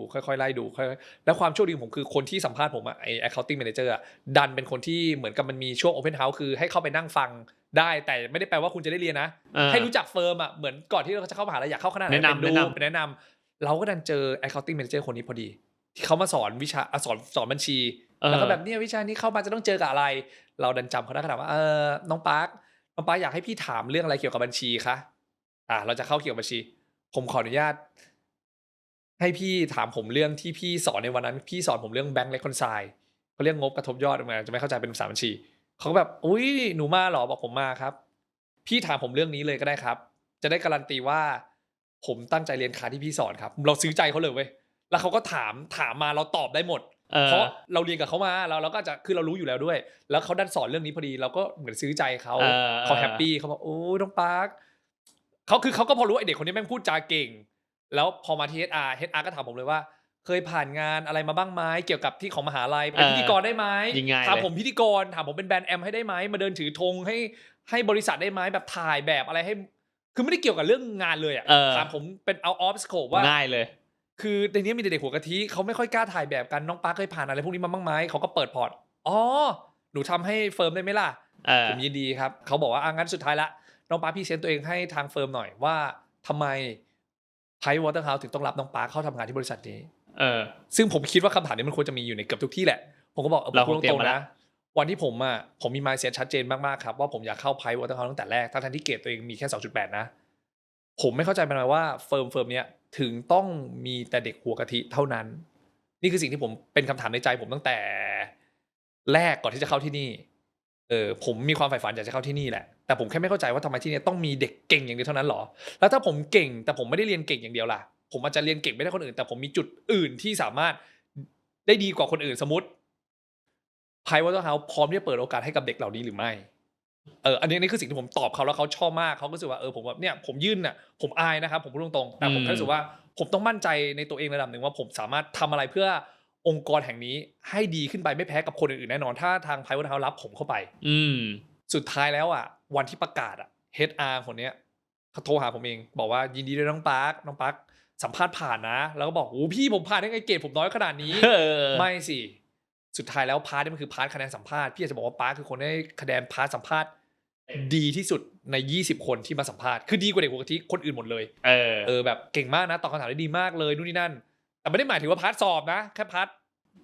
[SPEAKER 1] แล้วความโชคดีของผมคือคนที่สัมภาษณ์ผมไอ้ accounting manager ดันเป็นคนที่เหมือนกับมันมีช่วง open house คือให้เข้าไปนั่งฟังได้แต่ไม่ได้แปลว่าคุณจะได้เรียนนะให้รู้จักเฟิร์มเหมือนก่อนที่เราจะเข้ามหาลัยอยากเข้าคณะไหนแนะนำเราก็ดันเจอ accounting manager คนนี้พอดีที่เขามาสอนวิชาสอนบัญชีแล้วก็แบบเนี่ยวิชานี้เข้ามาจะต้องเจอกับอะไรเราดันจำเขาได้ขนาดว่าน้องปาร์คอยากให้พี่ถามเรื่องอะไรเกี่ยวกับบัญชีคะเราจะเข้าเกี่ยวกับบัญชีผมขออนุญาตให้พี่ถามผมเรื่องที่พี่สอนในวันนั้นพี่สอนผมเรื่อง Bank Reconcile เขาเรียกงบกระทบยอดมาจะไม่เข้าใจเป็นภาษาบัญชีเขาก็แบบอุ๊ยหนูมาเหรอบอกผมมาครับพี่ถามผมเรื่องนี้เลยก็ได้ครับจะได้การันตีว่าผมตั้งใจเรียนคลาสที่พี่สอนครับเราซื้อใจเขาเลยเว้ยแล้วเขาก็ถามมาเราตอบได้หมดเพราะเราเรียนกับเขามาเราก็จะคือเรารู้อยู่แล้วด้วยแล้วเขาดันสอนเรื่องนี้พอดีเราก็เหมือนซื้อใจเขาแฮปปี้เขาบอกโอ้น้องปาร์คเขาก็พอรู้ไอเด็กคนนี้แม่งพูดจาเก่งแล้วพอมาที่ HR ก็ถามผมเลยว่าเคยผ่านงานอะไรมาบ้างไหมเกี่ยวกับที่ของมหาลัยเป็นพิธีกรได้ไหมถามผมพิธีกรถามผมเป็นแบรนด์แอมให้ได้ไหมมาเดินถือธงให้บริษัทได้ไหมแบบถ่ายแบบอะไรให้คือไม่ได้เกี่ยวกับเรื่องงานเลยถามผมเป็น out of scope ว่า
[SPEAKER 2] ง่ายเลย
[SPEAKER 1] คือในนี้มีเด็กหัวกะทิเขาไม่ค่อยกล้าถ่ายแบบกันน้องปาร์คเคยผ่านอะไรพวกนี้มาบ้างไหมเขาก็เปิดพอร์ตหนูทำให้เฟิร์มได้ไหมล่ะผมยินดีครับเขาบอกว่างั้นสุดท้ายละน้องปาร์คพรีเซนต์ตัวเองให้ทางเฟิร์มหน่อยว่าทำไมPricewaterhouse ถึงต้องรับน้องปาร์คเข้าทำงานที่บริษัทนี้ซึ่งผมคิดว่าคำถามนี้มันควรจะมีอยู่ในเกือบทุกที่แหละผมก็บอกผมพูดตรงๆนะวันที่ผมมี mindset ชัดเจนมากๆครับว่าผมอยากเข้า Pricewaterhouse ตั้งแต่แรกทั้งที่เกรดตัวเองมีแค่ 2.8 นะผมไม่เข้าใจมันว่าเฟิร์มเนี้ยถึงต้องมีแต่เด็กหัวกะทิเท่านั้นนี่คือสิ่งที่ผมเป็นคำถามในใจผมตั้งแต่แรกก่อนที่จะเข้าที่นี่ผมมีความใฝ่ฝันอยากจะเข้าที่นี่แหละแต่ผมแค่ไม่เข้าใจว่าทำไมที่นี่ต้องมีเด็กเก่งอย่างเดียวเท่านั้นหรอแล้วถ้าผมเก่งแต่ผมไม่ได้เรียนเก่งอย่างเดียวล่ะผมอาจจะเรียนเก่งไม่ได้คนอื่นแต่ผมมีจุดอื่นที่สามารถได้ดีกว่าคนอื่นสมมติ Pricewaterhouse พร้อมที่จะเปิดโอกาสให้กับเด็กเหล่านี้หรือไม่อันนี้คือสิ่งที่ผมตอบเขาแล้วเขาชอบมากเขาก็รู้สึกว่าผมแบบเนี่ยผมยื่นผมอายนะครับผมพูดตรงๆแต่ผมรู้สึกว่าผมต้องมั่นใจในตัวเองระดับหนึ่งว่าผมสามารถทำอะไรเพื่อองค์กรแห่งนี้ให้ดีขึ้นไปไม่แพ้กับคนอื่นๆแน่นอนถ้าทาง Pricewaterhouse รับผมเข้าไปสุดท้ายแล้ววันที่ประกาศHR คนนี้เขาโทรหาผมเองบอกว่ายินดีด้วยน้องปาร์คสัมภาษณ์ผ่านนะแล้วก็บอกโอ้พี่ผมผ่านได้ไงเกรดผมน้อยขนาดนี้ ไม่สิสุดท้ายแล้วพาร์ทนี่มันคือพาร์ทคะแนนสัมภาษณ์พี่อยากจะบอกว่าปาร์คคือคนได้คะแนนพาร์ทสัมภาษณ์ดีที่สุดใน20คนที่มาสัมภาษณ์คือดีกว่าเด็กหัวกะทิคนอื่นหมดเลยแบบเก่งมากนะตอบคำถามได้ดีมากเลยนู่นนี่นั่นแต่ไม่ได้หมายถึงว่าพาร์ทสอบนะแค่พาร์ท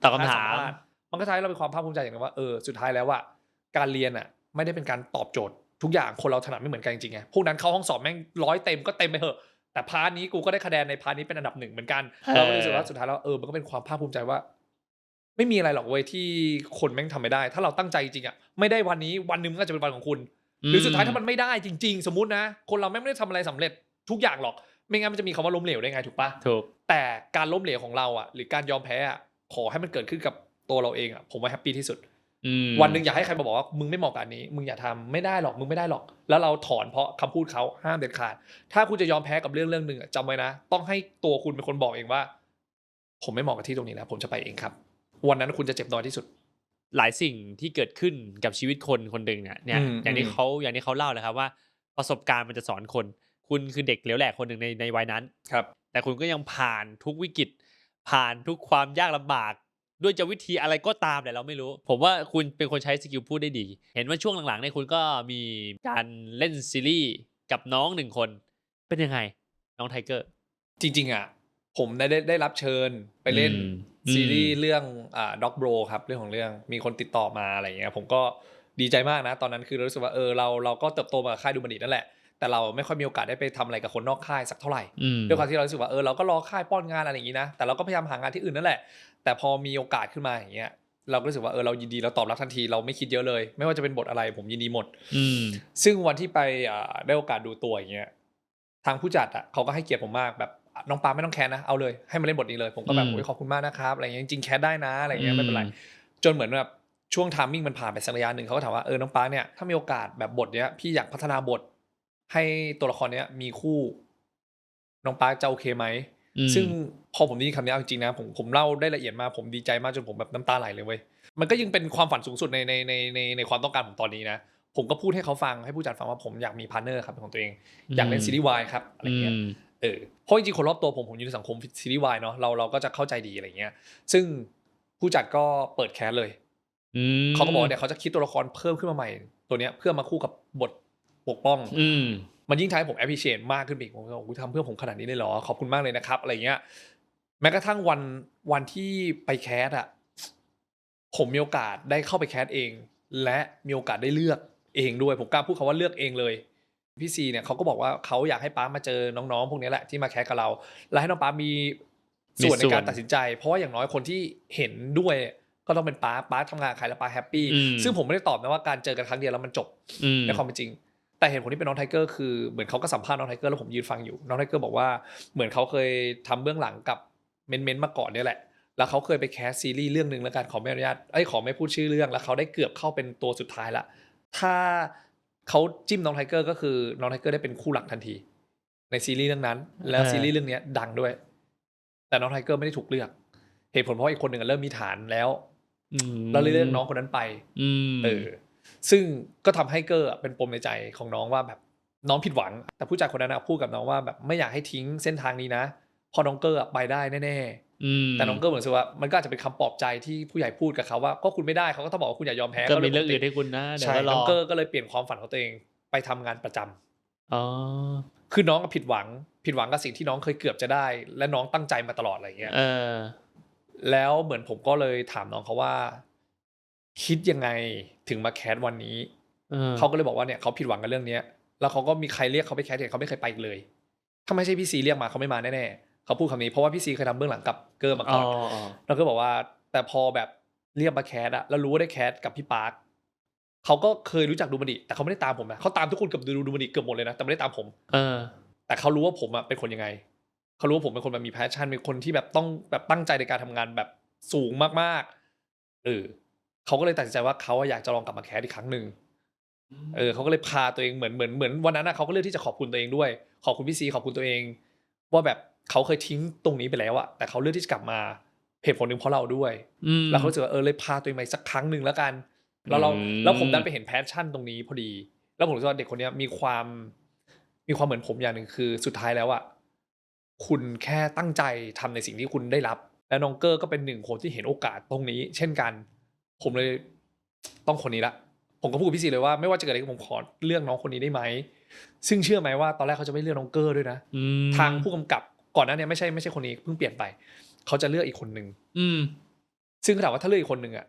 [SPEAKER 2] ตอบคำถาม
[SPEAKER 1] มันก็ทำให้เราเป็นความภาคภูมิใจอย่างนึงว่าสุดท้ายแล้วการเรียนไม่ได้เป็นการตอบโจทย์ทุกอย่างคนเราถนัดไม่เหมือนกันจริงๆไงพวกนั้นเข้าห้องสอบแม่ง100เต็มก็เต็มไปเถอะ แต่พาร์ทนี้กูก็ได้คะแนนในพาร์ทนี้เป็นอันดับ1เหมือนกันเราก็รู้สึกว่าสุดท้ายแล้วมันก็เป็นความภาคภูมิใจว่าไม่มีอะไรหรอกเว้ยที่คนแม่งทำไม่ได้ถ้าเราตั้งใจจริงอ่ะไม่ได้วันนี้วันนึงมันก็จะเป็นวันของคุณหรือสุดท้ายถ้ามันไม่ได้จริงๆสมมุตินะคนเราไม่ได้ทำอะไรสำเร็จทุกอย่างหรอกไม่งั้นมันจะมีคำว่าล้มเหลวได้ไงถูกปะ
[SPEAKER 2] ถูกแ
[SPEAKER 1] ต่การล้มเหลวของเราอ่ะหรือการยอมแพ้อ่ะขอให้มันเกิดขึ้นกับตัวเราเองอ่ะผมว่าแฮปปี้ที่สุดวันหนึ่งอยากให้ใครมาบอกว่ามึงไม่เหมาะกับอันนี้มึงอย่าทำไม่ได้หรอกมึงไม่ได้หรอกแล้วเราถอนเพราะคำพูดเขาห้ามเด็ดขาดถ้าคุณจะยอมแพ้กับเรื่องหนึ่งจำไว้นะต้องให้ตัวคุณเป็นคนบอกเองว่าผมไม่เหมาะกับที่ตรงนี้แล้วผมจะไปเองครับวันนั้นคุณจะเจ็บน้อยที่สุดห
[SPEAKER 2] ลายสิ่งที่เกิดขึ้นกับชีวิตคนคนหนึ่งเนี่ยอย่างที่เขาเล่าเลยครับว่าประสบการณ์มันจะสอนคนคุณคือเด็กเหลวแหลกคนหนึ่งในวัยนั้นค
[SPEAKER 1] รับแ
[SPEAKER 2] ต่คุณก็ยังผ่านทุกวิกฤตผ่านทุกความยากลำบากด้วยจะวิธีอะไรก็ตามแต่เราไม่รู้ผมว่าคุณเป็นคนใช้สกิลพูดได้ดีเห็นว่าช่วงหลังๆเนี่ยคุณก็มีการเล่นซีรีส์กับน้อง1คนเป็นยังไงน้องไทเกอร์
[SPEAKER 1] จริงๆอ่ะผมได้รับเชิญไปเล่นซีรีส์เรื่องด็อกโบรครับเรื่องของเรื่องมีคนติดต่อมาอะไรเงี้ยผมก็ดีใจมากนะตอนนั้นคือรู้สึกว่าเราก็เติบโตมาค่ายดูบันดิตนั่นแหละแต่เราไม่ค่อยมีโอกาสได้ไปทำอะไรกับคนนอกค่ายสักเท่าไหร่ด้วยความที่เรารู้สึกว่าเราก็รอค่ายป้อนงานอะไรอย่างงี้นะแต่เราก็พยายามหางานที่อื่นนั่นแหละแต่พอมีโอกาสขึ้นมาอย่างเงี้ยเราก็รู้สึกว่าเรายินดีเราตอบรับทันทีเราไม่คิดเยอะเลยไม่ว่าจะเป็นบทอะไรผมยินดีหมดซึ่งวันที่ไปได้โอกาสดูตัวอย่างเงี้ยทางผู้จัดอ่ะเขาก็ให้เกียรติผมมากแบบน้องปาไม่ต้องแคสนะเอาเลยให้มาเล่นบทนี้เลยผมก็แบบขอบคุณมากนะครับอะไรเงี้ยจริงๆแคสได้นะอะไรเงี้ยไม่เป็นไรจนเหมือนแบบช่วงไทมิ่งมันผ่านไปสักระยะนึงเขาก็ถามว่าน้องปาเนี่ยถ้ามีโอกาสแบบบทเนี้ยพี่อยากพัฒนาบทให้ตัวละครเนี้ยมีคู่น้องปาจะโอเคไหมซึ่งพอผมได้ยินคำนี้จริงๆนะผมเล่าได้ละเอียดมากผมดีใจมากจนผมแบบน้ำตาไหลเลยเว้ยมันก็ยังเป็นความฝันสูงสุดในความต้องการผมตอนนี้นะผมก็พูดให้เขาฟังให้ผู้จัดฟังว่าผมอยากมีพาร์ทเนอร์ครับของตัวเองอยากเล่นซีรีส์วายครับอะไรเงี้ยเพราะจริงๆคนรอบตัวผมอยู่ในสังคมซีรีส์วายเนาะเราก็จะเข้าใจดีอะไรเงี้ยซึ่งผู้จัดก็เปิดแคสเลยเขาก็บอกเนี่ยเขาจะคิดตัวละครเพิ่มขึ้นมาใหม่ตัวเนี้ยเพื่อมาคู่กับบทปกป้องมันยิ่งทำให้ผม appreciate มากขึ้นอีกผมก็ทำเพื่อผมขนาดนี้เลยเหรอขอบคุณมากเลยนะครับอะไรเงี้ยแม้กระทั่งวันที่ไปแคสอ่ะผมมีโอกาสได้เข้าไปแคสเองและมีโอกาสได้เลือกเองด้วยผมกล้าพูดคำว่าเลือกเองเลยพี่ซีเนี่ยเขาก็บอกว่าเขาอยากให้ป๊ามาเจอน้องๆพวกนี้แหละที่มาแคสกับเราและให้น้องป๊ามีส่วนในการตัดสินใจเพราะว่าอย่างน้อยคนที่เห็นด้วยก็ต้องเป็นป๊าทำงานใครแล้วป๊าแฮปปี้ซึ่งผมไม่ได้ตอบนะว่าการเจอกันครั้งเดียวแล้วมันจบในความเป็นจริงแต่เหตุผลที่เป็นน้องไทเกอร์คือเหมือนเขาก็สัมภาษณ์น้องไทเกอร์แล้วผมยืนฟังอยู่น้องไทเกอร์บอกว่าเหมือนเขาเคยทำเบื้องหลังกับเม้นมาก่อนเนี่ยแหละแล้วเขาเคยไปแคสซีรีส์เรื่องนึงแล้วกันขอไม่อนุญาตขอไม่พูดชื่อเรื่องแล้วเขาได้เกือบเข้าเป็นตัวสุดท้ายละถ้าเขาจิ้มน้องไทเกอร์ก็คือน้องไทเกอร์ได้เป็นคู่หลักทันทีในซีรีส์เรื่องนั้นแล้วซีรีส์เรื่องนี้ดังด้วยแต่น้องไทเกอร์ไม่ได้ถูกเลือกเหตุผลเพราะอีกคนหนึ่งเริ่มมีฐานแล้วเราเลยเลือกน้องคนนั้นไปซึ่งก็ทำให้เกอร์เป็นปมในใจของน้องว่าแบบน้องผิดหวังแต่ผู้จัดคนนั้นพูดกับน้องว่าแบบไม่อยากให้ทิ้งเส้นทางนี้นะพอน้องเกอร์ไปได้แน่ๆแต่น้องเกอร์เหมือนว่ามันก็อาจจะเป็นคำปลอบใจที่ผู้ใหญ่พูดกับเขาว่าก็คุณไม่ได้เขาก็ต้องบอกว่าคุณอย่ายอมแพ้ก
[SPEAKER 2] ็มีเรื่องอื่นให้คุณนะใ
[SPEAKER 1] ช่น้องเกอร์ก็เลยเปลี่ยนความฝันของตัวเองไปทำงานประจำคือน้องก็ผิดหวังกับสิ่งที่น้องเคยเกือบจะได้และน้องตั้งใจมาตลอดอะไรเงี้ยแล้วเหมือนผมก็เลยถามน้องเขาว่าคิดยังไงถึงมาแคสวันนี้เขาก็เลยบอกว่าเนี่ยเขาผิดหวังกับเรื่องนี้แล้วเขาก็มีใครเรียกเขาไปแคสเนี่ยเขาไม่เคยไปอีกเลยถ้าไม่ใช่พี่ซีเรียกมาเขาไม่มาแน่ๆเขาพูดคำนี้เพราะว่าพี่ซีเคยทำเบื้องหลังกับเกอร์มาก่อนแล้วก็บอกว่าแต่พอแบบเรียกมาแคสอะแล้วรู้ว่าได้แคสกับพี่ปาร์คเขาก็เคยรู้จักดูมันดิแต่เขาไม่ได้ตามผมนะเขาตามทุกคนเกือบดูมันดิเกือบหมดเลยนะแต่ไม่ได้ตามผมแต่เขารู้ว่าผมอะเป็นคนยังไงเขารู้ว่าผมเป็นคนแบบมีแพชชั่นเป็นคนที่แบบต้องแบบตั้งใจในการทำงานแบบสูงมากๆเขาก็เลยตัดสินใจว่าเขาอยากจะลองกลับมาแคสอีกครั้งหนึ่งเขาก็เลยพาตัวเองเหมือนวันนั้นนะเขาก็เลือกที่จะขอบคุณตัวเองด้วยขอบคุณพี่ซีขอบคุณตัวเองว่าแบบเขาเคยทิ้งตรงนี้ไปแล้วอะแต่เขาเลือกที่จะกลับมาเหตุผลหนึ่งเพราะเราด้วยแล้วเขารู้สึกว่าเลยพาตัวเองมาสักครั้งหนึ่งแล้วกันแล้วผมดันไปเห็นแพชชั่นตรงนี้พอดีแล้วผมรู้สึกว่าเด็กคนนี้มีความเหมือนผมอย่างหนึ่งคือสุดท้ายแล้วอะคุณแค่ตั้งใจทำในสิ่งที่คุณได้รับและน้องเกอร์ก็เป็นหนึ่งคนที่เห็นโอกาสตรงนี้เช่นกันผมเลยต้องคนนี้ละผมก็พูดกับพี่ซีเลยว่าไม่ว่าจะเกิดอะไรผมขอเลือกน้องคนนี้ได้ไหมซึ่งเชื่อไหมว่าตอนแรกเขาจะไม่เลือกน้องเกอร์ด้วยนะทางผู้กำกับก่อนหน้านี้ไม่ใช่คนนี้เพิ่งเปลี่ยนไปเขาจะเลือกอีกคนนึงซึ่งถามว่าถ้าเลือกอีกคนนึงอ่ะ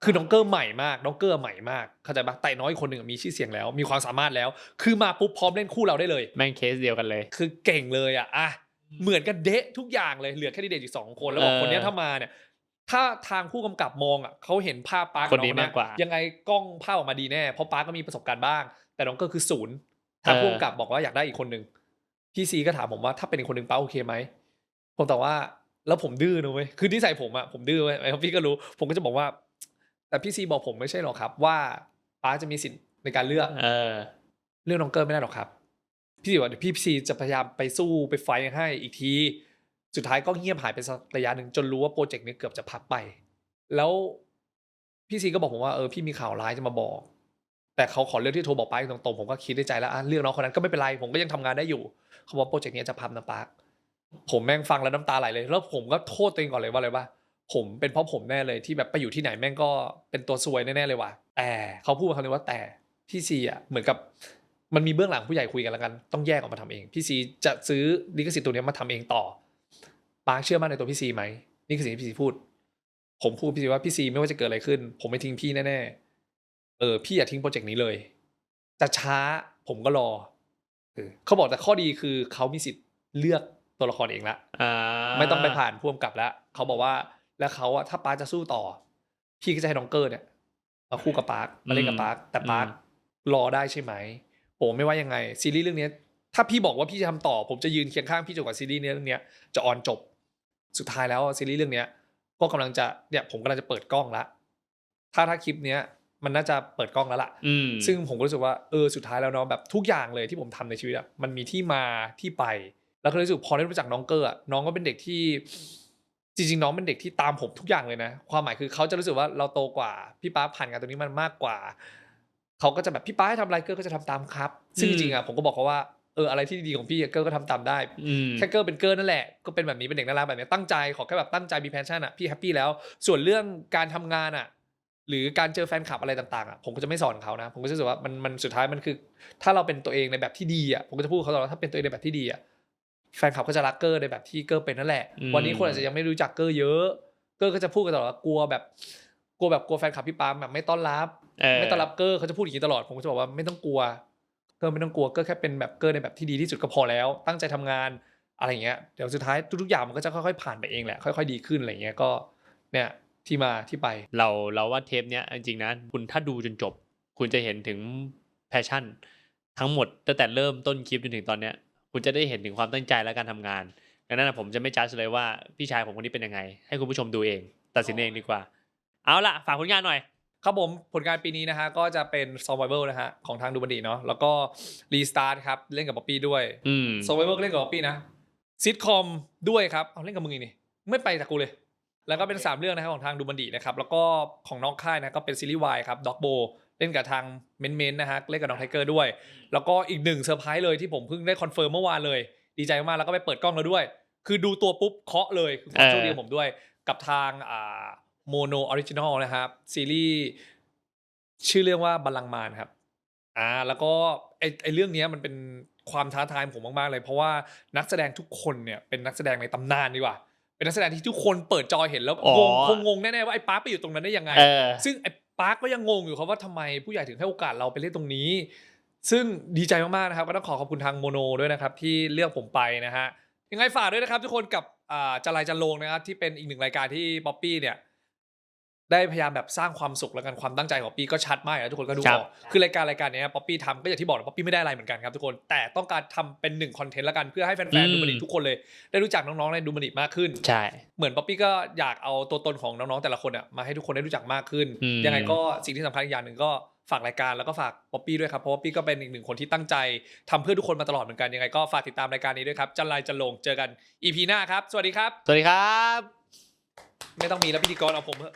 [SPEAKER 1] คือน้องเกอร์ใหม่มากน้องเกอร์ใหม่มากเข้าใจปะแต่น้อยคนหนึ่งมีชื่อเสียงแล้วมีความสามารถแล้วคือมาปุ๊บพร้อมเล่นคู่เราได้เลย
[SPEAKER 2] แม่งเคสเดียวกันเลย
[SPEAKER 1] คือเก่งเลยอ่ะเหมือนกันเดะทุกอย่างเลยเหลือแค่ดีเดทอยู่2คนแล้วบอกคนนี้ถ้ามาเนี่ยถ้าทางผู้กำกับมองอ่ะเขาเห็นภาพปาร์ค
[SPEAKER 2] คนนี้มากกว่า
[SPEAKER 1] ยังไงกล้องภาพออกมาดีแน่เพราะปาร์คก็มีประสบการณ์บ้างแต่น้องก็คือศูนย์ทางผู้กำกับบอกว่าอยากได้อีกคนนึงพี่ซีก็ถามผมว่าถ้าเป็นอีกคนนึงป้าโอเคไหมผมตอบว่าแล้วผมดื้อนะเว้ยคือนิสัยผมผมดื้อเว้ยพี่ก็รู้ผมก็จะบอกว่าแต่พี่ซีบอกผมไม่ใช่หรอกครับว่าป้าจะมีสิทธิ์ในการเลือกเรื่องน้องเกิร์ไม่ได้หรอกครับพี่ซีบอกเดี๋ยวพี่ซีจะพยายามไปสู้ไปไฟท์ให้อีกทีสุดท้ายก็เงียบหายไปสักระยะหนึ่งจนรู้ว่าโปรเจกต์นี้เกือบจะพับไปแล้วพี่ซีก็บอกผมว่าพี่มีข่าวร้ายจะมาบอกแต่เขาขอเลือกที่โทรบอกป้าตรงๆผมก็คิดในใจแล้วเรื่องน้องคนนั้นก็ไม่เป็นไรผมก็ยังทำงานได้อยู่เขาบอกโปรเจกต์นี้จะพับนะป้าผมแม่งฟังแล้วน้ำตาไหลเลยแล้วผมก็โทษตัวเองก่อนเลยว่าอะไรวะผมเป็นเพราะผมแน่เลยที่แบบไปอยู่ที่ไหนแม่งก็เป็นตัวซวยแน่ๆเลยว่ะแต่เขาพูดมาคำนึงว่าแต่พี่ซีเหมือนกับมันมีเบื้องหลังผู้ใหญ่คุยกันแล้วกันต้องแยกออกมาทำเองพี่ซีจะซื้อลิขสิทธิ์ตัวนี้มาทำเองต่อป้าเชื่อมั่นในตัวพี่ซีไหมนี่คือสิ่งที่พี่ซีพูดผมพูดพี่ซีว่าพี่ซีไม่ว่าจะเกิดอะไรขึ้นผมไม่ทิ้งพี่แน่ๆพี่อย่าทิ้งโปรเจกต์นี้เลยจะช้าผมก็รอเขาบอกแต่ข้อดีคือเขามีสิทธิ์เลือกตัวละครเองละไม่ต้องไปผ่านพ่วงกับแล้วเขาบอกว่าแล้วเขาถ้าปาร์คจะสู้ต่อพี่ก็จะให้น้องเกอร์เนี่ยมาคู่กับปาร์คมาเล่นกับปาร์คแต่ปาร์ครอได้ใช่ไหมผมไม่ว่ายังไงซีรีส์เรื่องนี้ถ้าพี่บอกว่าพี่จะทำต่อผมจะยืนเคียงข้างพี่จนกว่าซีรีส์เรื่องนี้จะออนจบสุดท้ายแล้วซีรีส์เรื่องนี้ก็กำลังจะเนี่ยผมกำลังจะเปิดกล้องละถ้าคลิปเนี้ยมันน่าจะเปิดกล้องแล้วล่ะซึ่งผมก็รู้สึกว่าสุดท้ายแล้วเนาะแบบทุกอย่างเลยที่ผมทำในชีวิตมันมีที่มาที่ไปแล้วก็รู้สึกพอได้รู้จักน้องเกอร์น้องก็เป็นเด็กที่จริงๆน้องเป็นเด็กที่ตามผมทุกอย่างเลยนะความหมายคือเขาจะรู้สึกว่าเราโตกว่าพี่ป๊าผ่านงานตรงนี้มันมากกว่าเขาก็จะแบบพี่ป๊าให้ทำอะไรเกอร์ก็จะทำตามครับซึ่งจริงๆผมก็บอกเขาว่าอะไรที่ดีของพี่เกอร์ก็ทำตามได้แค่เกอร์เป็นเกอร์นั่นแหละก็เป็นแบบนี้เป็นเด็กน่ารักแบบนี้ตั้งใจขอแค่แบบตั้งใจมีแพชชั่นพี่แฮปปี้แล้วส่วนเรื่องการทำงานหรือการเจอแฟนคลับอะไรต่างๆผมก็จะไม่สอนเขานะผมก็จะรู้สึกว่ามันสุดท้ายมันคือถ้าเราเป็นตัวเองในแบบที่ดีผมก็จะพูดเขาตลอดถ้าเป็นตัวเองในแบบที่ดีแฟนคลับก็จะรักเกอร์ในแบบที่เกอร์เป็นนั่นแหละวันนี้คนอาจจะยังไม่รู้จักเกอร์เยอะเกอร์ก็จะพูดกันตลอดว่ากลัวแฟนคลับพี่ปาล์มแบบไม่ต้อนรับเกอร์เขาจะพูดอย่างนี้ตลอดผมก็จะบอกว่าไม่ต้องกลัวเกอร์ไม่ต้องกลัวเกอร์แค่เป็นแบบเกอร์ในแบบที่ดีที่สุดก็พอแล้วตั้งใจทำงานอะไรอย่างเงี้ยเดี๋ยวสุดท้ายทุกๆอย่างมันก็จะค่อยๆผ่านไปเองแหละค่อยๆดีขึ้นอะไรอย่างเงี้ยก็เนี่ยที่มาที่ไป
[SPEAKER 2] เราว่าเทปเนี้ยจริงๆนะคุณถ้าดูจนจบคุณจะเห็นถึงแพชชั่นทั้งหมดตั้งแต่เริ่มต้นคลิปจนถึงตอนเนี้ยคุณจะได้เห็นถึงความตั้งใจและการทำงานดังนั้นผมจะไม่จัดเลยว่าพี่ชายผมคนนี้เป็นยังไงให้คุณผู้ชมดูเองตัดสินเองดีกว่าเอาล่ะฝากผลงานหน่อย
[SPEAKER 1] ครับผมผลงานปีนี้นะฮะก็จะเป็น Survival นะฮะของทางดูบันดีเนาะแล้วก็ Restart ครับเล่นกับป๊อปปี้ด้วยSurvival เล่นกับป๊อปปี้นะซิทคอมด้วยครับเอาเล่นกับมึงอีกนี่ไม่ไปจากกูเลยแล้วก็เป็น3เรื่องนะครับของทางดูบันดีนะครับแล้วก็ของน้องค่ายนะก็เป็นซีรีส์วายครับด็อกโบเล่นกับทางเมนนะฮะเล่นกับน้องไทเกอร์ด้วยแล้วก็อีก1เซอร์ไพรส์เลยที่ผมเพิ่งได้คอนเฟิร์มเมื่อวานเลยดีใจมากแล้วก็ไปเปิดกล้องแล้วด้วยคือดูตัวปุ๊บเคาะเลยคือความโชคดีของผมด้วยกับทางโมโนออริจินอลนะครับซีรีส์ชื่อเรื่องว่าบัลลังก์มารครับแล้วก็ไอเรื่องนี้มันเป็นความท้าทายผมมากๆเลยเพราะว่านักแสดงทุกคนเนี่ยเป็นนักแสดงในตำนานดีกว่าเป็นนักแสดงที่ทุกคนเปิดจอเห็นแล้วงงแน่ๆว่าไอ้ปาร์คไปอยู่ตรงนั้นได้ยังไงซึ่งไอ้ปาร์คก็ยังงงอยู่ครับว่าทำไมผู้ใหญ่ถึงให้โอกาสเราไปเล่นตรงนี้ซึ่งดีใจมากๆนะครับก็ต้องขอบคุณทางโมโนด้วยนะครับที่เลือกผมไปนะฮะยังไงฝากด้วยนะครับทุกคนกับจันไรจันโลงนะครับที่เป็นอีกหนึ่งรายการที่ป๊อปปี้เนี่ยได้พยายามแบบสร้างความสุขแล้วกันความตั้งใจของป๊อปปี้ก็ชัดมากนะทุกคนก็ดูออกคือรายการนี้ป๊อปปี้ทำก็อย่างที่บอกนะป๊อปปี้ไม่ได้อะไรเหมือนกันครับทุกคนแต่ต้องการทำเป็น1คอนเทนต์แล้วกันเพื่อให้แฟนๆดูมันดีทุกคนเลยได้รู้จักน้องๆในดูมันดีมากขึ้น
[SPEAKER 2] ใช่
[SPEAKER 1] เหมือนป๊อปปี้ก็อยากเอาตัวตนของน้องๆแต่ละคนมาให้ทุกคนได้รู้จักมากขึ้นยังไงก็สิ่งที่สำคัญอีกอย่างหนึ่งก็ฝากรายการแล้วก็ฝากป๊อปปี้ด้วยครับเพราะป๊อปปี้ก็เป็นอีก1คนที่ตั้งใจทำเพื่อทุกคนมาตลอดเหมือนกันยังไงก็ฝากติดตามรายการนี้ด้วยครับจันไรจันโลงเจอกัน EP หน้าครับสวัสดีครับ
[SPEAKER 2] สวัสดีครับ
[SPEAKER 1] ไม่ต้องมีแล้วพิธีกรเอาผมเถอะ